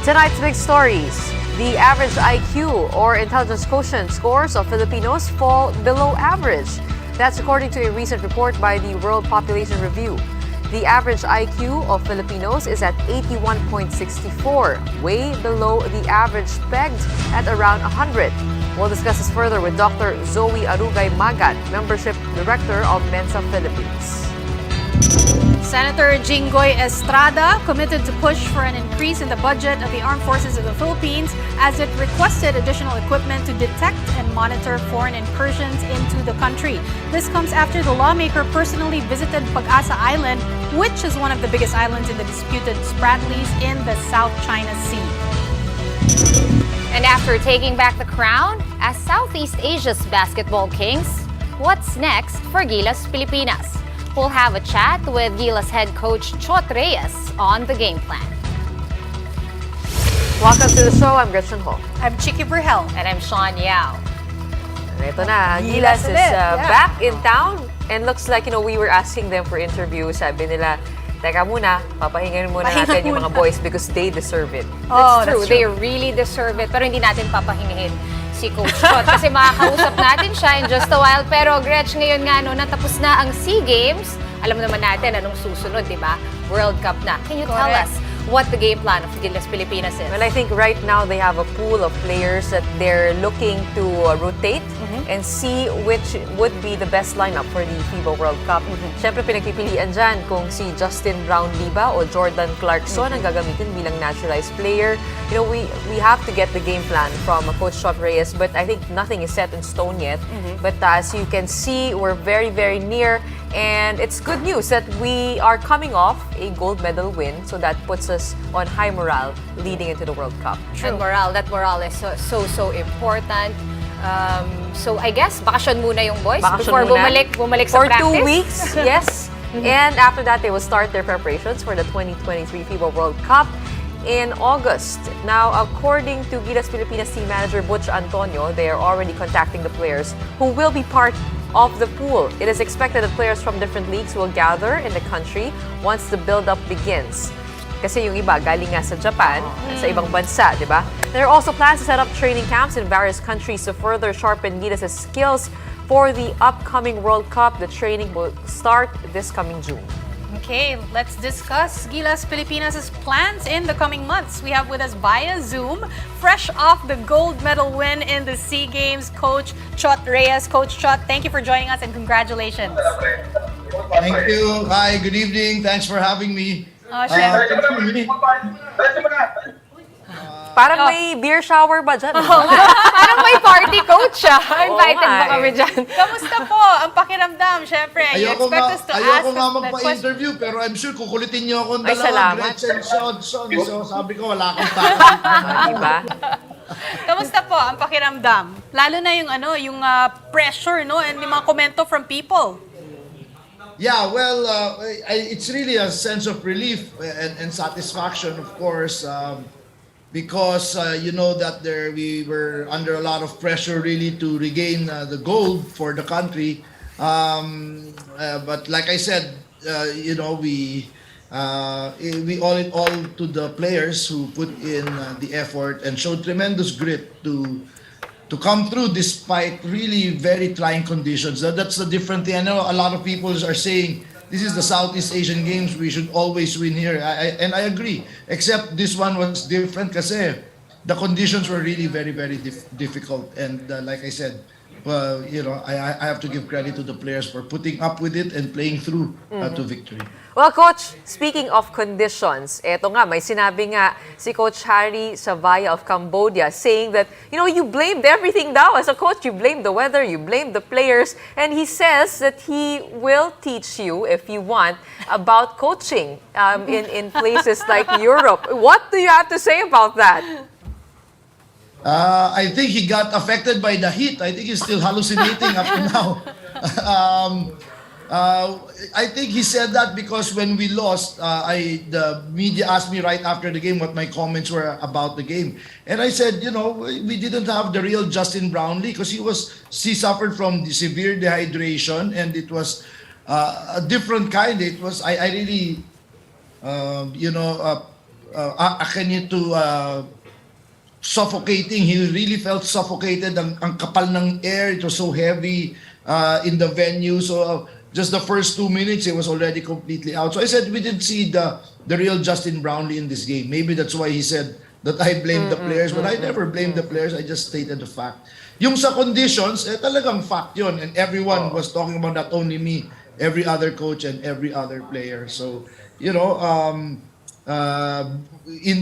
Tonight's big stories. The average IQ or intelligence quotient scores of Filipinos fall below average. That's according to a recent report by the World Population Review. The average IQ of Filipinos is at 81.64, way below the average pegged at around 100. We'll discuss this further with Dr. Zoe Arugay Magat, Membership Director of Mensa Philippines. Senator Jinggoy Estrada committed to push for an increase in the budget of the Armed Forces of the Philippines as it requested additional equipment to detect and monitor foreign incursions into the country. This comes after the lawmaker personally visited Pag-asa Island, which is one of the biggest islands in the disputed Spratlys in the South China Sea. And after taking back the crown as Southeast Asia's basketball kings, what's next for Gilas Pilipinas? We'll have a chat with Gilas head coach Chot Reyes on the game plan. Welcome to the show. I'm Gretchen Ho. I'm Chicky Brujel. And I'm Sean Yao. And ito na, Gilas is back in town. And looks like, we were asking them for interviews. Sabi nila, teka muna, papahingin muna natin yung mga boys because they deserve it. That's true. They really deserve it. Pero hindi natin papahingihin si Coach Chot kasi makakausap natin siya in just a while. Pero Gretch, ngayon nga, natapos na ang SEA Games. Alam naman natin anong susunod, di ba? World Cup na. Can you tell us what the game plan of Gilas Pilipinas is? Well, I think right now they have a pool of players that they're looking to rotate and see which would be the best lineup for the FIBA World Cup. Siyempre, pinagpipilian dyan kung si Justin Brownlee ba o Jordan Clarkson ang gagamitin bilang naturalized player. We have to get the game plan from Coach Chot Reyes, but I think nothing is set in stone yet. But as you can see, we're very, very near. And it's good news that we are coming off a gold medal win, so that puts us on high morale leading into the World Cup. And that morale is so important. So I guess bakasyon muna yung boys before bumalik sa practice. For 2 weeks, yes. And after that, they will start their preparations for the 2023 FIBA World Cup in August. Now, according to Gilas Pilipinas team manager Butch Antonio, they are already contacting the players who will be part of the pool. It is expected that players from different leagues will gather in the country once the build-up begins. Kasi yung iba, galing nga sa Japan, sa ibang bansa, di ba? There are also plans to set up training camps in various countries to further sharpen Gilas' skills for the upcoming World Cup. The training will start this coming June. Okay, let's discuss Gilas Pilipinas' plans in the coming months. We have with us via Zoom, fresh off the gold medal win in the SEA Games, Coach Chot Reyes. Coach Chot, thank you for joining us and congratulations. Thank you. Hi, good evening. Thanks for having me. Parang may beer shower ba dyan? Parang may party, Coach. Invited ba kami dyan? Kamusta po ang pakiramdam? Siyempre, you expect us to ask ayoko nga that question. magpa-interview, pero I'm sure kukulitin niyo akong Ay, dalawa, salamat. Gretchen, Sean. So sabi ko, wala akong takot. Diba? Kamusta po ang pakiramdam? Lalo na yung pressure, and yung mga komento from people. Yeah, well, it's really a sense of relief and satisfaction, of course, because you know that we were under a lot of pressure really to regain the gold for the country. But like I said, we owe it all to the players who put in the effort and showed tremendous grit to come through despite really very trying conditions. That's the different thing. I know a lot of people are saying this is the Southeast Asian Games, we should always win here. And I agree, except this one was different kasi the conditions were really very, very difficult. And like I said, I have to give credit to the players for putting up with it and playing through to victory. Well, Coach, speaking of conditions, eto nga, may sinabi nga si Coach Harry Savaya of Cambodia saying that, you blamed everything daw. As a coach, you blamed the weather, you blamed the players, and he says that he will teach you, if you want, about coaching in places like Europe. What do you have to say about that? I think he got affected by the heat. I think he's still hallucinating up to now. I think he said that because when we lost, the media asked me right after the game what my comments were about the game, and I said, we didn't have the real Justin Brownlee because he suffered from severe dehydration, and it was a different kind. It was I really, akin to suffocating. He really felt suffocated. Ang kapal ng air. It was so heavy in the venue. So just the first 2 minutes, he was already completely out. So I said we didn't see the real Justin Brownlee in this game. Maybe that's why he said that I blame the players. But I never blamed the players. I just stated the fact. Yung sa conditions, talagang fact yun. And everyone was talking about, not only me, every other coach and every other player. So, in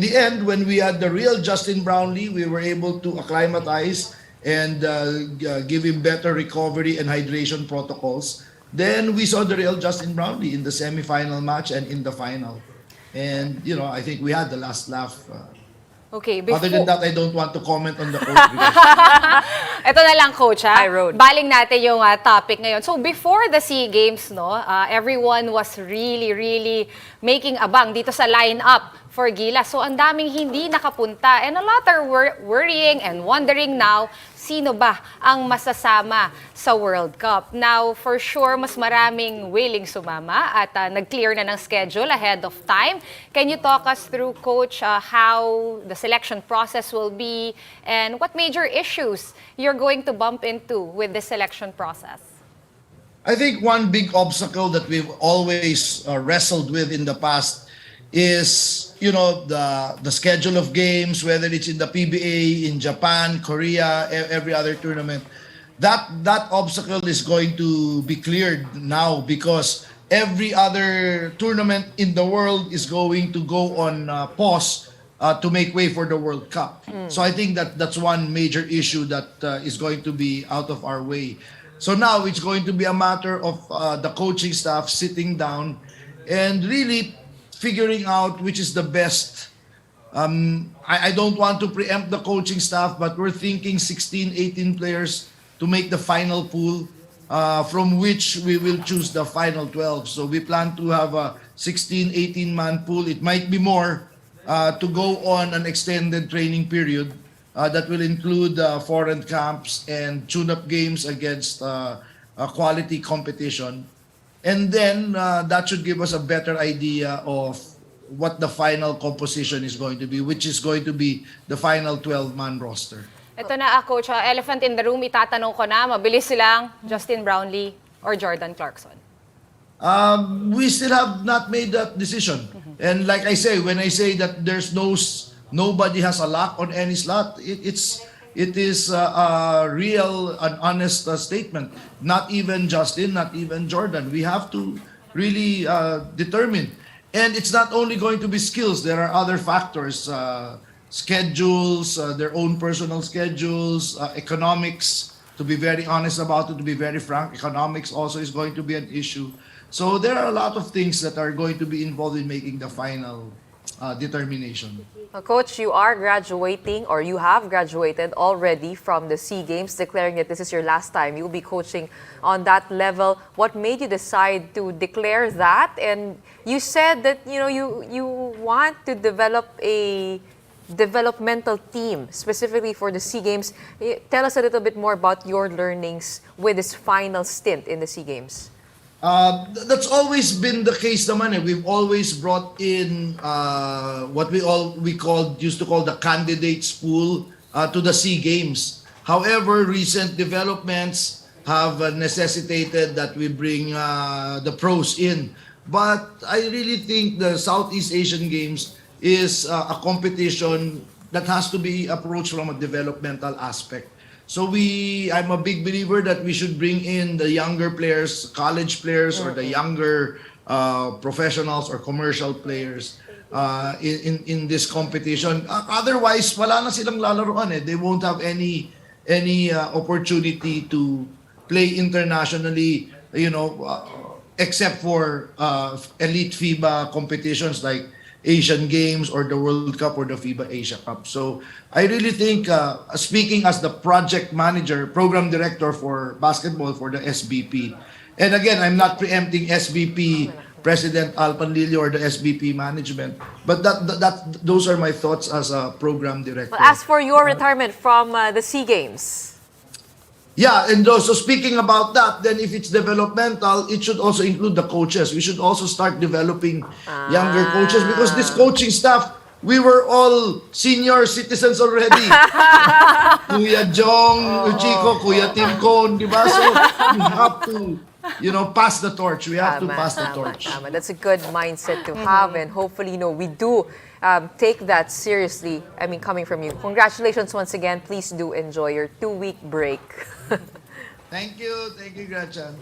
the end, when we had the real Justin Brownlee, we were able to acclimatize and give him better recovery and hydration protocols. Then we saw the real Justin Brownlee in the semifinal match and in the final. And, I think we had the last laugh. Okay, Other than that, I don't want to comment on the coach. Ito na lang, Coach, ha? I wrote. Baling natin yung topic ngayon. So, before the SEA Games, everyone was really, really making abang dito sa lineup for Gilas. So, ang daming hindi nakapunta. And a lot are worrying and wondering now, sino ba ang masasama sa World Cup? Now, for sure, mas maraming willing sumama at nag-clear na ng schedule ahead of time. Can you talk us through, Coach, how the selection process will be and what major issues you're going to bump into with the selection process? I think one big obstacle that we've always wrestled with in the past is, the schedule of games, whether it's in the PBA, in Japan, Korea, every other tournament. That obstacle is going to be cleared now because every other tournament in the world is going to go on pause to make way for the World Cup. So I think that's one major issue that is going to be out of our way. So now it's going to be a matter of the coaching staff sitting down and really figuring out which is the best. I don't want to preempt the coaching staff, but we're thinking 16, 18 players to make the final pool, from which we will choose the final 12. So we plan to have a 16, 18-man pool. It might be more to go on an extended training period that will include foreign camps and tune-up games against a quality competition. And then that should give us a better idea of what the final composition is going to be, which is going to be the final 12-man roster. Ito na, Coach, elephant in the room, itatanong ko na, mabilis silang Justin Brownlee or Jordan Clarkson. We still have not made that decision. And like I say, when I say that nobody has a lock on any slot, it is a real, an honest statement. Not even Justin, not even Jordan. We have to really determine. And it's not only going to be skills. There are other factors, schedules, their own personal schedules, economics. To be very honest about it, to be very frank, economics also is going to be an issue. So there are a lot of things that are going to be involved in making the final determination. Coach, you are graduating or you have graduated already from the SEA Games, declaring that this is your last time you'll be coaching on that level. What made you decide to declare that? And you said that you want to develop a developmental team specifically for the SEA Games. Tell us a little bit more about your learnings with this final stint in the SEA Games. That's always been the case naman. We've always brought in what we used to call the candidates pool to the SEA Games. However, recent developments have necessitated that we bring the pros in. But I really think the Southeast Asian Games is a competition that has to be approached from a developmental aspect. So I'm a big believer that we should bring in the younger players, college players, or the younger professionals or commercial players in this competition. Otherwise, wala na silang lalaroan. They won't have any opportunity to play internationally, except for elite FIBA competitions like Asian Games or the World Cup or the FIBA Asia Cup. So I really think, speaking as the project manager, program director for basketball for the SBP, and again, I'm not preempting SBP President Al Panlilio or the SBP management, but those are my thoughts as a program director. Well, as for your retirement from the SEA Games, yeah, and so speaking about that, then if it's developmental, it should also include the coaches. We should also start developing younger coaches because this coaching staff we were all senior citizens already. Kuya Jong, Chico, Kuya Tim Con, di ba? So, we have to, pass the torch. We have to pass the torch. Tama. That's a good mindset to have, and hopefully, we do take that seriously. I mean, coming from you. Congratulations once again. Please do enjoy your 2-week break. Thank you, Gretchen.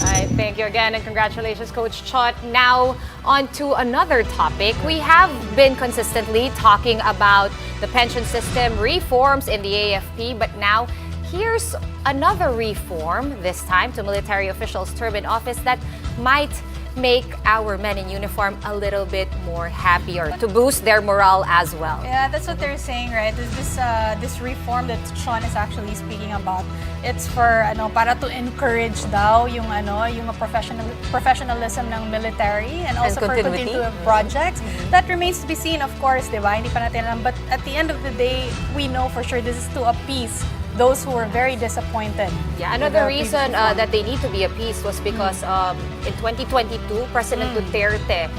Right, thank you again and congratulations, Coach Chot. Now, on to another topic. We have been consistently talking about the pension system reforms in the AFP, but now here's another reform, this time to military officials' term in office that might make our men in uniform a little bit more happier to boost their morale as well. Yeah, that's what they're saying, right? This reform that Sean is actually speaking about. It's for para to encourage daw yung professionalism ng military and also for continuity of projects. That remains to be seen, of course, 'di ba? Hindi pa natin alam, but at the end of the day, we know for sure this is to appease those who were very disappointed. Yeah, another reason that they need to be appeased was because in 2022, President Duterte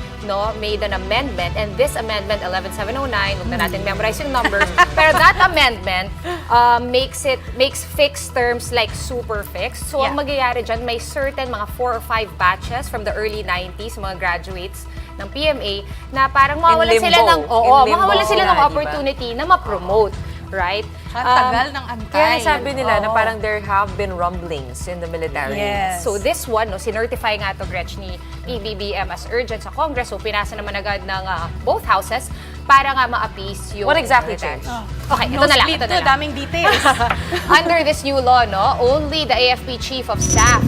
made an amendment, and this amendment, 11709, huwag na natin memorize yung numbers, pero that amendment makes fixed terms like super fixed. So ang magyayari dyan, may certain mga 4 or 5 batches from the early 90s, mga graduates ng PMA, na parang mawawalan sila ng opportunity na ma-promote. Right? Ang tagal ng antay. Kaya sabi nila na parang there have been rumblings in the military. Yes. So So this one, sinertify nga to Gretch ni PBBM as urgent sa Congress. So pinasa naman agad ng both houses para nga ma-appease yung what exactly military. changed? Okay, ito na lang. Daming details. Under this new law, only the AFP Chief of Staff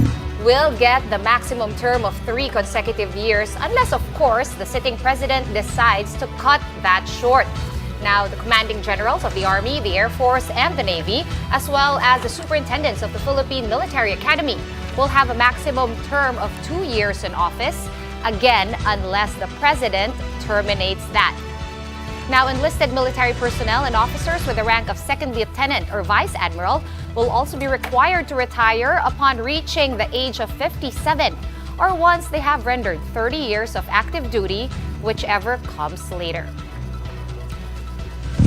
will get the maximum term of 3 consecutive years unless, of course, the sitting president decides to cut that short. Now, the commanding generals of the Army, the Air Force, and the Navy, as well as the superintendents of the Philippine Military Academy, will have a maximum term of 2 years in office, again, unless the president terminates that. Now, enlisted military personnel and officers with the rank of second lieutenant or vice admiral will also be required to retire upon reaching the age of 57 or once they have rendered 30 years of active duty, whichever comes later.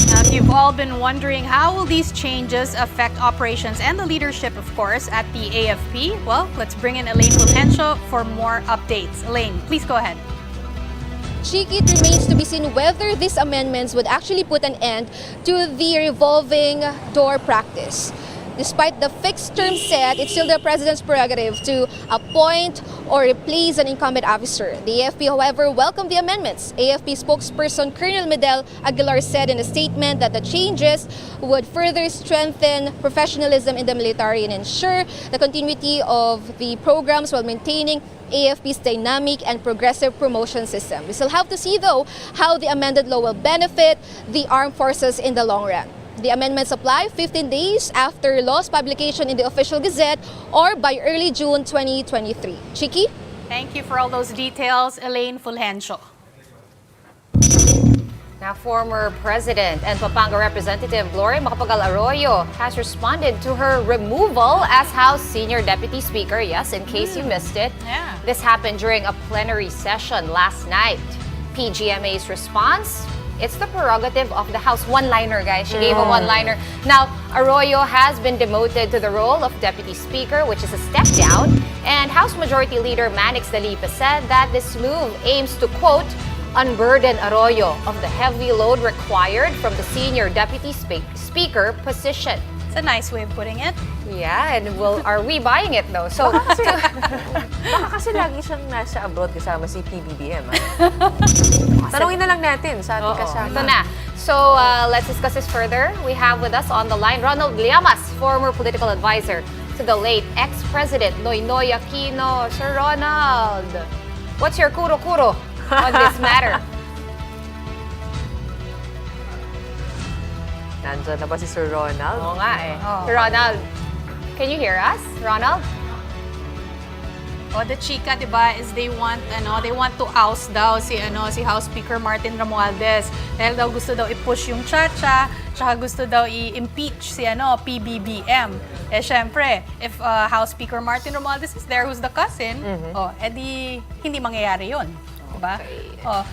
Now, if you've all been wondering how will these changes affect operations and the leadership, of course, at the AFP, well, let's bring in Elaine Fulgencio for more updates. Elaine, please go ahead. Chiki, it remains to be seen whether these amendments would actually put an end to the revolving door practice. Despite the fixed term set, it's still the president's prerogative to appoint or replace an incumbent officer. The AFP, however, welcomed the amendments. AFP spokesperson Colonel Medel Aguilar said in a statement that the changes would further strengthen professionalism in the military and ensure the continuity of the programs while maintaining AFP's dynamic and progressive promotion system. We still have to see, though, how the amended law will benefit the armed forces in the long run. The amendments apply 15 days after law's publication in the official gazette or by early June 2023. Chiki? Thank you for all those details, Elaine Fulgencio. Now, former President and Pampanga Representative Gloria Macapagal Arroyo has responded to her removal as House Senior Deputy Speaker. Yes, in case you missed it. Yeah. This happened during a plenary session last night. PGMA's response? It's the prerogative of the House. One-liner, guys. She gave a one-liner. Now, Arroyo has been demoted to the role of Deputy Speaker, which is a step down. And House Majority Leader Manix Dalipa said that this move aims to, quote, unburden Arroyo of the heavy load required from the Senior Deputy Speaker position. It's a nice way of putting it. Yeah, and are we buying it though? So, Baka kasi lagi siyang nasa abroad kasama si PBBM. Tanungin na lang natin sa ating kasama. ito na. So, let's discuss this further. We have with us on the line Ronald Llamas, former political advisor to the late ex-president Noynoy Aquino. Sir Ronald, what's your kuro-kuro on this matter? Nandyan na ba si Sir Ronald? Oo nga eh. Ronald, can you hear us? Ronald? The chika, 'di ba, is they want to oust daw si House Speaker Martin Romualdez. Dahil daw gusto daw i-push yung Chacha, tsaka gusto daw i-impeach si PBBM. Eh syempre, if House Speaker Martin Romualdez is there, who's the cousin, edi hindi mangyayari 'yon. Diba?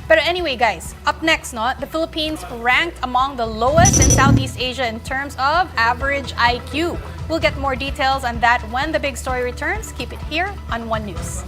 Pero anyway, guys, up next, no, the Philippines ranked among the lowest in Southeast Asia in terms of average IQ. We'll get more details on that when the big story returns. Keep it here on One News.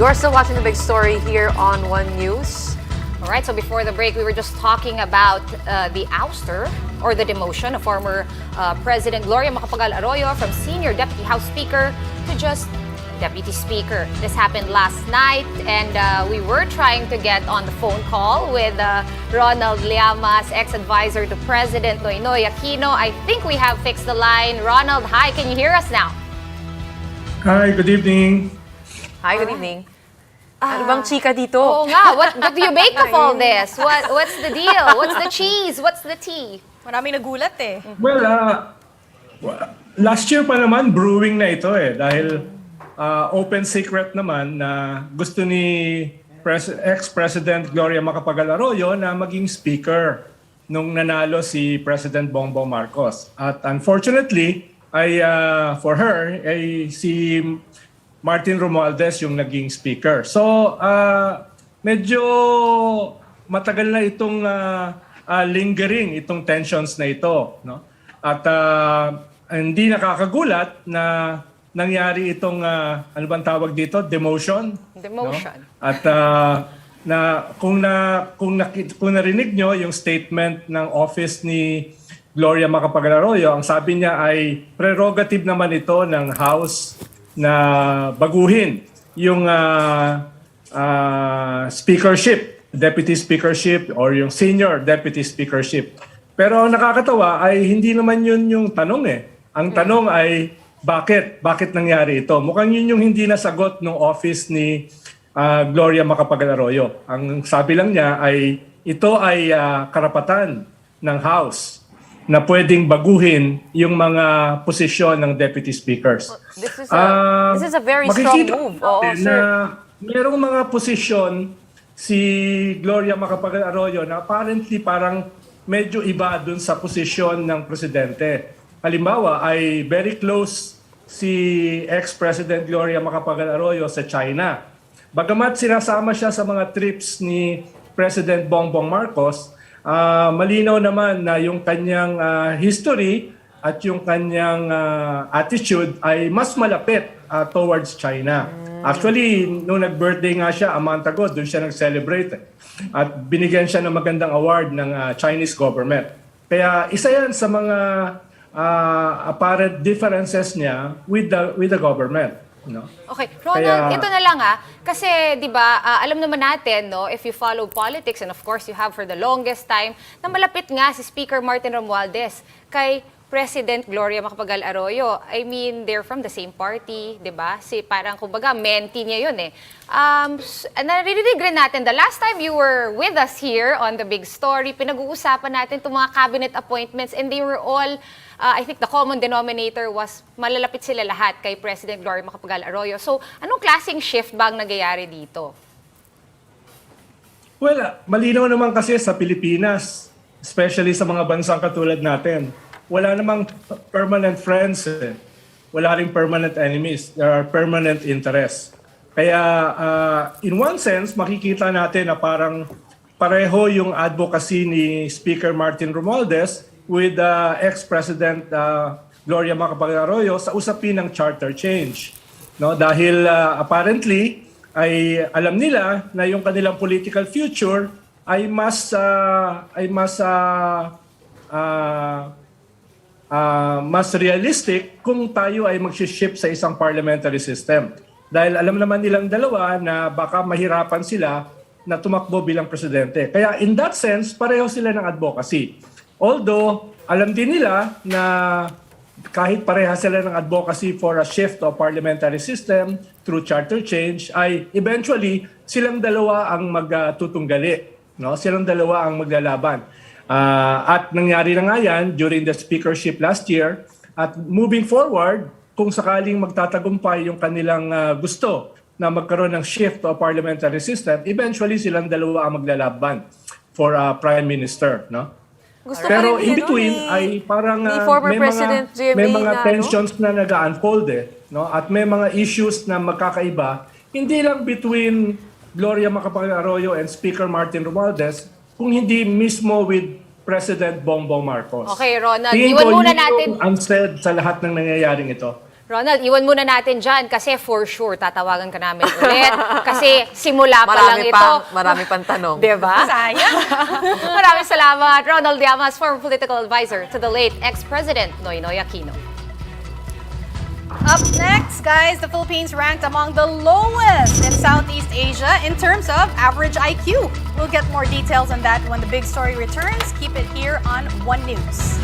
You're still watching the big story here on One News. All right, so before the break, we were just talking about the ouster or the demotion of former President Gloria Macapagal Arroyo from Senior Deputy House Speaker to just Deputy Speaker. This happened last night, and we were trying to get on the phone call with Ronald Llamas, ex-advisor to President Noynoy Aquino. I think we have fixed the line. Ronald, hi, can you hear us now? Hi, good evening. Hi, good evening. Ano bang chika dito? Oo nga, what do you make of all this? What's the deal? What's the cheese? What's the tea? Maraming nagulat eh. Well, last year pa naman brewing na ito dahil open secret naman na gusto ni ex-President Gloria Macapagal Arroyo na maging speaker nung nanalo si President Bongbong Marcos. At unfortunately, for her, si Martin Romualdez yung naging speaker. So, medyo matagal na itong lingering itong tensions na ito, no? At hindi nakakagulat na nangyari itong ano bang tawag dito, demotion. Demotion. No? At kung narinig nyo yung statement ng office ni Gloria Macapagal Arroyo, ang sabi niya ay prerogative naman ito ng House na baguhin yung speakership, deputy speakership or yung senior deputy speakership. Pero ang nakakatawa ay hindi naman yun yung tanong Ang tanong ay bakit nangyari ito? Mukhang yun yung hindi nasagot ng office ni Gloria Macapagal Arroyo. Ang sabi lang niya ay ito ay karapatan ng House na pwedeng baguhin yung mga posisyon ng deputy speakers. This is a very strong move. Oo, Na sir. merong mga posisyon si Gloria Macapagal Arroyo na apparently parang medyo iba dun sa posisyon ng presidente. Halimbawa ay very close si ex-President Gloria Macapagal Arroyo sa China. Bagamat sinasama siya sa mga trips ni President Bongbong Marcos, malinaw naman na yung kanyang history at yung kanyang attitude ay mas malapit towards China. Actually, nung nag-birthday nga siya a month ago, doon siya nag-celebrate. At binigyan siya ng magandang award ng Chinese government. Kaya isa yan sa mga apparent differences niya with the government. No? Okay, Ronald, ito na lang kasi 'di ba, alam naman natin, no, if you follow politics and of course you have for the longest time, na malapit nga si Speaker Martin Romualdez kay President Gloria Macapagal Arroyo. I mean, they're from the same party, di ba? Parang kumbaga, mentee niya yun eh. Naririnig rin natin, the last time you were with us here on The Big Story, pinag-uusapan natin itong mga cabinet appointments and they were all, I think the common denominator was malalapit sila lahat kay President Gloria Macapagal Arroyo. So, anong klaseng shift ba ang nagyayari dito? Well, malinaw naman kasi sa Pilipinas, especially sa mga bansang katulad natin, wala namang permanent friends. Wala ring permanent enemies. There are permanent interests. Kaya in one sense, makikita natin na parang pareho yung advocacy ni Speaker Martin Romualdez with ex-President Gloria Macapagal Arroyo sa usapin ng charter change. No? Dahil apparently, ay alam nila na yung kanilang political future ay mas realistic kung tayo ay mag-shift sa isang parliamentary system. Dahil alam naman nilang dalawa na baka mahirapan sila na tumakbo bilang presidente. Kaya in that sense, pareho sila ng advocacy. Although, alam din nila na kahit pareha sila ng advocacy for a shift of parliamentary system through charter change, ay eventually silang dalawa ang magtutunggali. No? Silang dalawa ang maglalaban. At nangyari na nga yan during the speakership last year. At moving forward, kung sakaling magtatagumpay yung kanilang gusto na magkaroon ng shift o parliamentary system, eventually silang dalawa ang maglalaban for Prime Minister. No? Gusto Pero pa rin in ni, between ni, ay parang ni former President may GMA mga na, tensions na nag-unfold no? At may mga issues na magkakaiba, hindi lang between Gloria Macapagal Arroyo and Speaker Martin Romualdez, kung hindi mismo with President Bongbong Marcos. Okay, Ronald, Tingin iwan ko, muna yun natin. yung unsaid sa lahat ng nangyayaring ito. Ronald, iwan muna natin dyan kasi for sure tatawagan ka namin ulit. Kasi simula pa lang ito. Marami pang tanong. Diba? Sayang. Maraming salamat. Ronald Llamas, former political advisor to the late ex-president Noynoy Aquino. Up next, guys, the Philippines ranked among the lowest in Southeast Asia in terms of average IQ. We'll get more details on that when the big story returns. Keep it here on One News.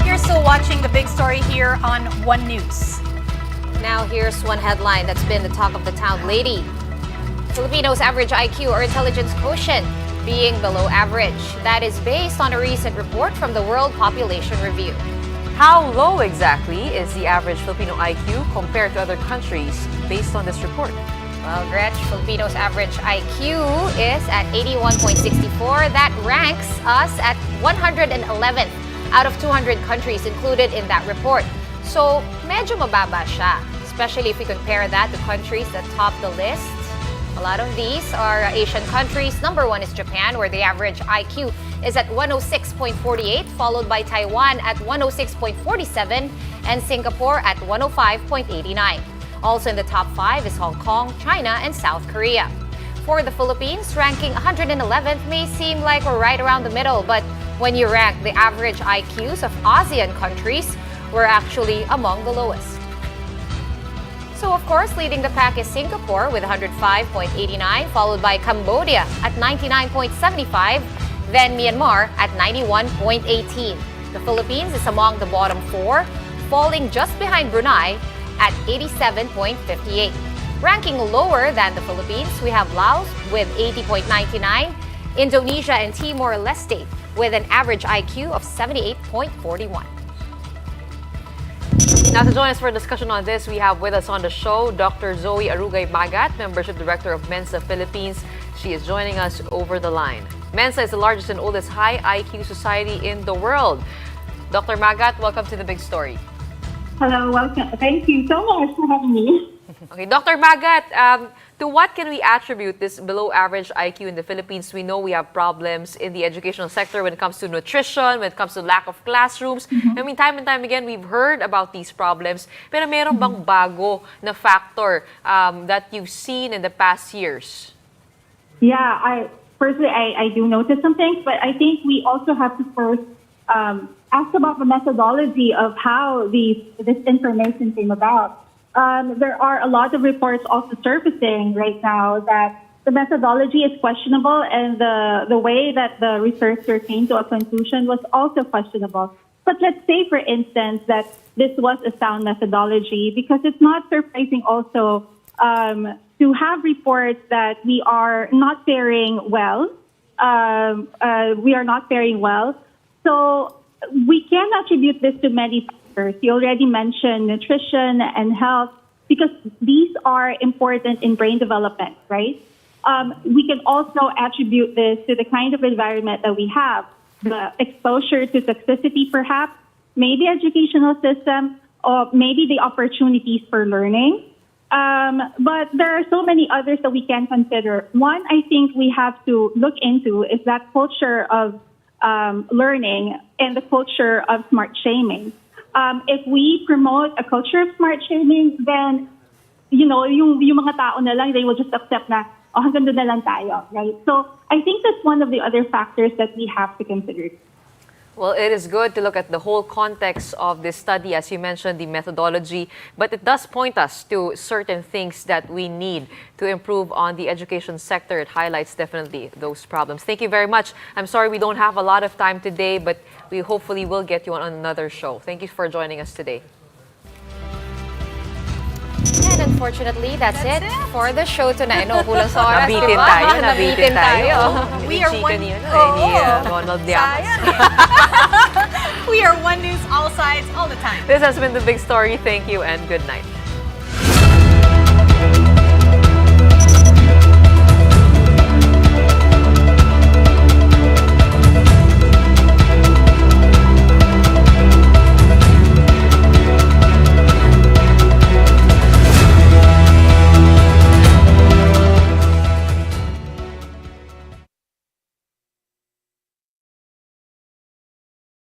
You're still watching the big story here on One News. Now here's one headline that's been the talk of the town lately. Filipinos' average IQ or intelligence quotient being below average. That is based on a recent report from the World Population Review. How low exactly is the average Filipino IQ compared to other countries based on this report? Well, Gretch, Filipinos' average IQ is at 81.64. That ranks us at 111th out of 200 countries included in that report. So, medyo mababa siya, especially if we compare that to countries that top the list. A lot of these are Asian countries. Number one is Japan, where the average IQ is at 106.48, followed by Taiwan at 106.47 and Singapore at 105.89. Also in the top 5 is Hong Kong, China, and South Korea. For the Philippines, ranking 111th may seem like we're right around the middle, but when you rank the average IQs of ASEAN countries, we're actually among the lowest. So of course, leading the pack is Singapore with 105.89, followed by Cambodia at 99.75, then Myanmar at 91.18. The Philippines is among the bottom 4, falling just behind Brunei at 87.58. Ranking lower than the Philippines, we have Laos with 80.99, Indonesia and Timor-Leste with an average IQ of 78.41. Now to join us for a discussion on this, we have with us on the show Dr. Zoe Arugay-Magat, Membership Director of Mensa Philippines. She is joining us over the line. Mensa is the largest and oldest high IQ society in the world. Dr. Magat, welcome to The Big Story. Hello, welcome. Thank you so much for having me. Okay, Dr. Magat, to what can we attribute this below average IQ in the Philippines? We know we have problems in the educational sector when it comes to nutrition, when it comes to lack of classrooms. I mean, time and time again, we've heard about these problems. Pero meron bang bago na factor that you've seen in the past years? Yeah, I do notice some things, but I think we also have to first ask about the methodology of how this information came about. There are a lot of reports also surfacing right now that the methodology is questionable and the way that the researcher came to a conclusion was also questionable. But let's say, for instance, that this was a sound methodology, because it's not surprising also to have reports that we are not faring well. So we can attribute this to many factors. You already mentioned nutrition and health, because these are important in brain development, right? We can also attribute this to the kind of environment that we have, the exposure to toxicity perhaps, maybe educational system, or maybe the opportunities for learning. But there are so many others that we can consider. One, I think we have to look into is that culture of learning and the culture of smart shaming. If we promote a culture of smart shaming, then, yung mga tao na lang, they will just accept na, oh, hanggang doon na lang tayo, right? So I think that's one of the other factors that we have to consider. Well, it is good to look at the whole context of this study, as you mentioned, the methodology, but it does point us to certain things that we need to improve on the education sector. It highlights definitely those problems. Thank you very much. I'm sorry we don't have a lot of time today, but we hopefully will get you on another show. Thank you for joining us today. And unfortunately, that's it for the show tonight. No, kulang sa oras, Nabitin diba? tayo, nabitin tayo. We are one. Ronald Llamas. We are One News, all sides, all the time. This has been The Big Story. Thank you and good night.